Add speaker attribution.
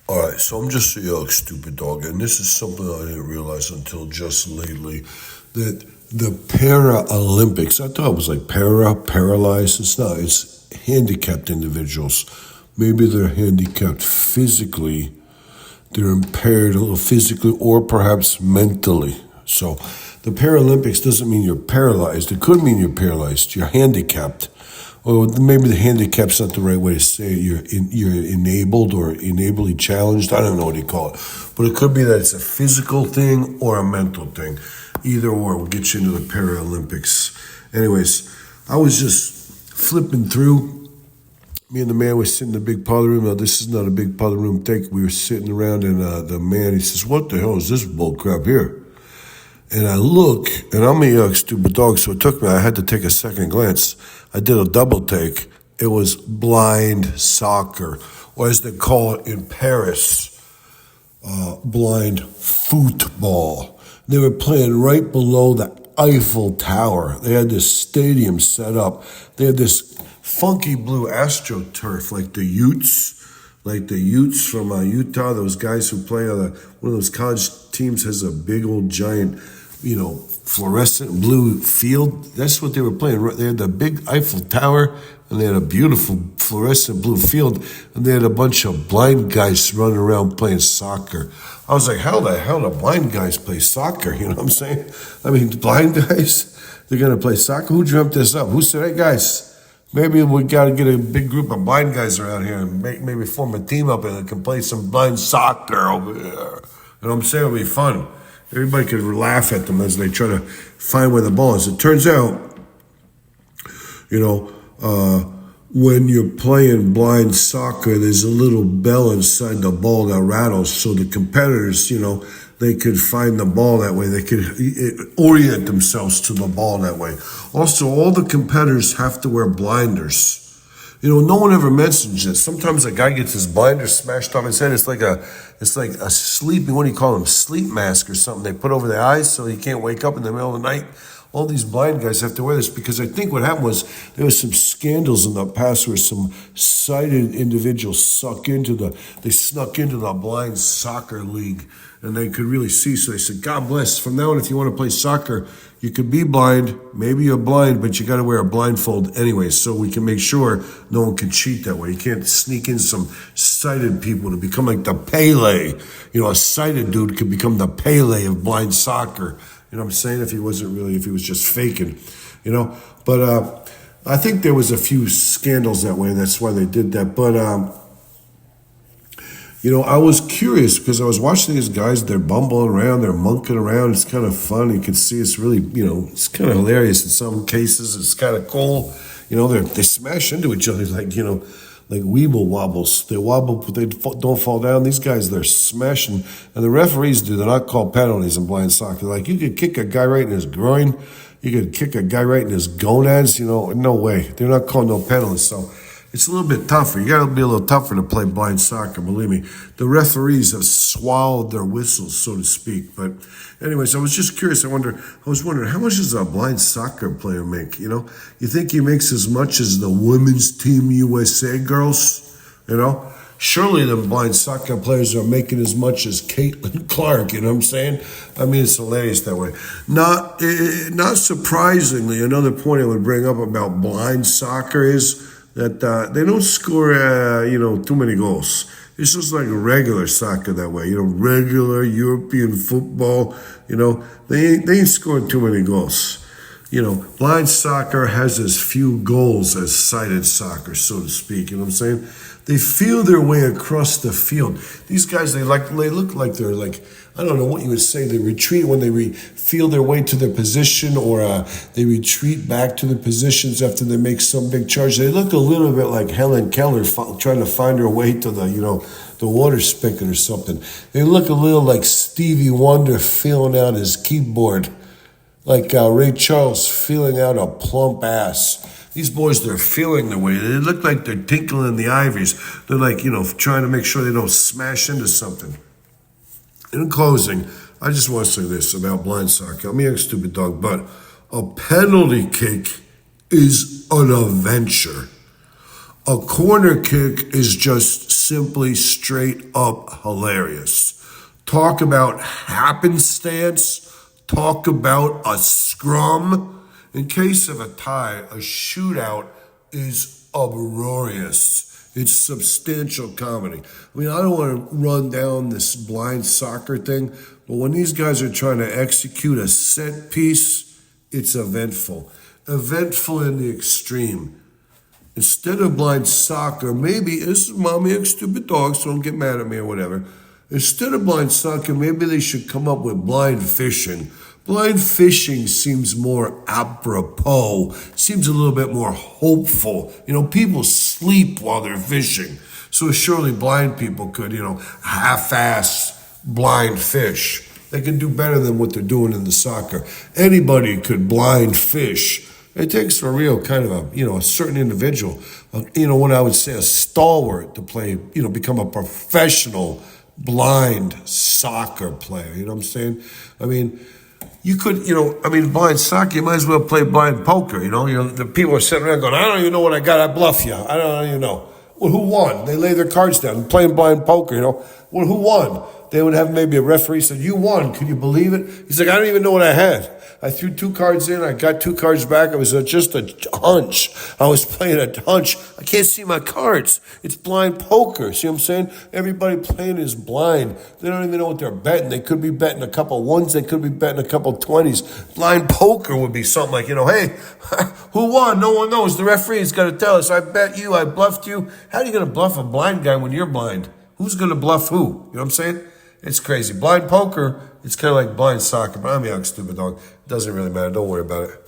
Speaker 1: All right, so I'm just a young stupid dog, and this is something I didn't realize until just lately, that the Paralympics, I thought it was like paralyzed. It's not. It's handicapped individuals. Maybe they're handicapped physically, they're impaired a little physically, or perhaps mentally. So the Paralympics doesn't mean you're paralyzed. It could mean you're paralyzed. You're handicapped. Or maybe the handicap's not the right way to say it. You're enabled or enably challenged. I don't know what you call it. But it could be that it's a physical thing or a mental thing. Either or will get you into the Paralympics. Anyways, I was just flipping through. Me and the man were sitting in the big parlor room. Now, this is not a big parlor room thing. We were sitting around, and the man, he says, "What the hell is this bull crap here?" And I look, and I'm a young stupid dog, so it took me, I had to take a second glance. I did a double take. It was blind soccer, or as they call it in Paris, blind football. They were playing right below the Eiffel Tower. They had this stadium set up. They had this funky blue AstroTurf, like the Utes from Utah. Those guys who play on one of those college teams has a big old giant, fluorescent blue field. That's what they were playing. They had the big Eiffel Tower, and they had a beautiful fluorescent blue field, and they had a bunch of blind guys running around playing soccer. I was like, how the hell do blind guys play soccer? You know what I'm saying? I mean, blind guys, they're going to play soccer? Who dreamt this up? Who said, hey, guys, maybe we got to get a big group of blind guys around here and maybe form a team up and can play some blind soccer over there. You know what I'm saying? It'll be fun. Everybody could laugh at them as they try to find where the ball is. It turns out, when you're playing blind soccer, there's a little bell inside the ball that rattles. So the competitors, they could find the ball that way. They could orient themselves to the ball that way. Also, all the competitors have to wear blinders. No one ever mentions it. Sometimes a guy gets his blinders smashed off his head. It's like a sleeping, what do you call them? Sleep mask or something. They put over their eyes so he can't wake up in the middle of the night. All these blind guys have to wear this because I think what happened was there was some scandals in the past where some sighted individuals snuck into the blind soccer league, and they could really see. So they said, God bless. From now on, if you want to play soccer, you could be blind. Maybe you're blind, but you got to wear a blindfold anyway, so we can make sure no one can cheat that way. You can't sneak in some sighted people to become like the Pele. A sighted dude could become the Pele of blind soccer. You know what I'm saying? If he was just faking, But I think there was a few scandals that way. That's why they did that. But, I was curious because I was watching these guys. They're bumbling around. They're monkeying around. It's kind of fun. You can see it's really, it's kind of hilarious in some cases. It's kind of cool. They smash into each other like weeble wobbles. They wobble, but they don't fall down. These guys, they're smashing. And the referees they're not called penalties in blind soccer. Like, you could kick a guy right in his groin. You could kick a guy right in his gonads. No way. They're not called no penalties. So it's a little bit tougher. You got to be a little tougher to play blind soccer, believe me. The referees have swallowed their whistles, so to speak. But anyways, I was just curious. I was wondering, how much does a blind soccer player make? You think he makes as much as the women's team USA girls? Surely the blind soccer players are making as much as Caitlin Clark, you know what I'm saying? I mean, it's hilarious that way. Not surprisingly, another point I would bring up about blind soccer is that they don't score, too many goals. It's just like regular soccer that way, regular European football, they ain't scoring too many goals. Blind soccer has as few goals as sighted soccer, so to speak, you know what I'm saying? They feel their way across the field. These guys, they look like they're like, I don't know what you would say. They retreat when they feel their way to their position, or they retreat back to their positions after they make some big charge. They look a little bit like Helen Keller trying to find her way to the water spigot or something. They look a little like Stevie Wonder feeling out his keyboard, like Ray Charles feeling out a plump ass. These boys, they're feeling their way. They look like they're tinkling the ivories. They're like, trying to make sure they don't smash into something. In closing, I just want to say this about blind soccer. I'm a young stupid dog, but a penalty kick is an adventure. A corner kick is just simply straight up hilarious. Talk about happenstance. Talk about a scrum. In case of a tie, a shootout is uproarious. It's substantial comedy. I mean, I don't want to run down this blind soccer thing, but when these guys are trying to execute a set piece, it's eventful. Eventful in the extreme. Instead of blind soccer, maybe, this is mommy a stupid dog, so don't get mad at me or whatever. Instead of blind soccer, maybe they should come up with blind fishing. Blind fishing seems more apropos, seems a little bit more hopeful. People sleep while they're fishing. So surely blind people could, half-ass blind fish. They could do better than what they're doing in the soccer. Anybody could blind fish. It takes a real kind of a certain individual, what I would say a stalwart to play, become a professional blind soccer player. You know what I'm saying? I mean, you could, blind soccer, you might as well play blind poker. The people are sitting around going, I don't even know what I got. I bluff you. I don't even know. Well, who won? They lay their cards down, playing blind poker, Well, who won? They would have maybe a referee said, you won. Could you believe it? He's like, I don't even know what I had. I threw 2 cards in. I got 2 cards back. It was just a hunch. I was playing a hunch. I can't see my cards. It's blind poker. See what I'm saying? Everybody playing is blind. They don't even know what they're betting. They could be betting a couple ones. They could be betting a couple 20s. Blind poker would be something like, hey, who won? No one knows. The referee's got to tell us. I bet you. I bluffed you. How are you going to bluff a blind guy when you're blind? Who's going to bluff who? You know what I'm saying? It's crazy. Blind poker, it's kind of like blind soccer, but I'm a young stupid dog. It doesn't really matter. Don't worry about it.